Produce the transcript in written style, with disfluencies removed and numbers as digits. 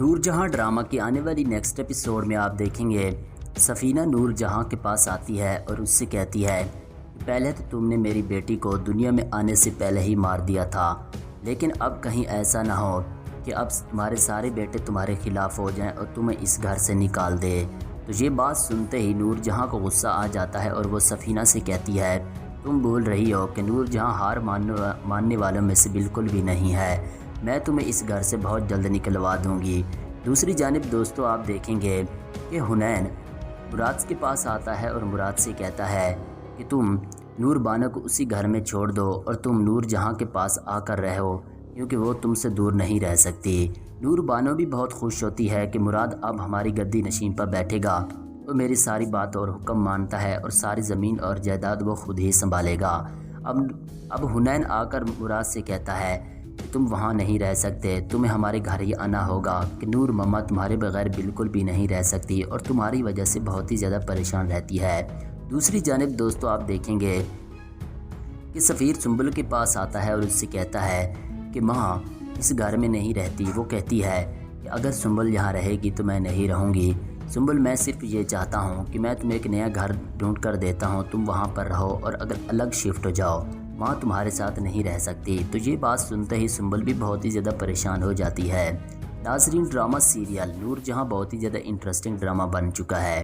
نور جہاں ڈرامہ کی آنے والی نیکسٹ ایپیسوڈ میں آپ دیکھیں گے سفینہ نور جہاں کے پاس آتی ہے اور اس سے کہتی ہے پہلے تو تم نے میری بیٹی کو دنیا میں آنے سے پہلے ہی مار دیا تھا، لیکن اب کہیں ایسا نہ ہو کہ اب تمہارے سارے بیٹے تمہارے خلاف ہو جائیں اور تمہیں اس گھر سے نکال دے۔ تو یہ بات سنتے ہی نور جہاں کو غصہ آ جاتا ہے اور وہ سفینہ سے کہتی ہے تم بول رہی ہو کہ نور جہاں ہار ماننے والوں میں سے بالکل بھی نہیں ہے، میں تمہیں اس گھر سے بہت جلد نکلوا دوں گی۔ دوسری جانب دوستو آپ دیکھیں گے کہ حنین مراد کے پاس آتا ہے اور مراد سے کہتا ہے کہ تم نور بانو کو اسی گھر میں چھوڑ دو اور تم نور جہاں کے پاس آ کر رہو کیونکہ وہ تم سے دور نہیں رہ سکتی۔ نور بانو بھی بہت خوش ہوتی ہے کہ مراد اب ہماری گدی نشین پر بیٹھے گا اور میری ساری بات اور حکم مانتا ہے اور ساری زمین اور جائیداد وہ خود ہی سنبھالے گا۔ اب حنین آ کر مراد سے کہتا ہے کہ تم وہاں نہیں رہ سکتے، تمہیں ہمارے گھر ہی آنا ہوگا کہ نور مما تمہارے بغیر بالکل بھی نہیں رہ سکتی اور تمہاری وجہ سے بہت ہی زیادہ پریشان رہتی ہے۔ دوسری جانب دوستو آپ دیکھیں گے کہ سفیر سنبل کے پاس آتا ہے اور اس سے کہتا ہے کہ ماں اس گھر میں نہیں رہتی۔ وہ کہتی ہے کہ اگر سنبل یہاں رہے گی تو میں نہیں رہوں گی۔ سنبل میں صرف یہ چاہتا ہوں کہ میں تمہیں ایک نیا گھر ڈھونڈ کر دیتا ہوں، تم وہاں پر رہو اور اگر الگ شفٹ ہو جاؤ، ماں تمہارے ساتھ نہیں رہ سکتی۔ تو یہ بات سنتے ہی سنبل بھی بہت ہی زیادہ پریشان ہو جاتی ہے۔ ناظرین ڈرامہ سیریل نور جہاں بہت ہی زیادہ انٹرسٹنگ ڈرامہ بن چکا ہے۔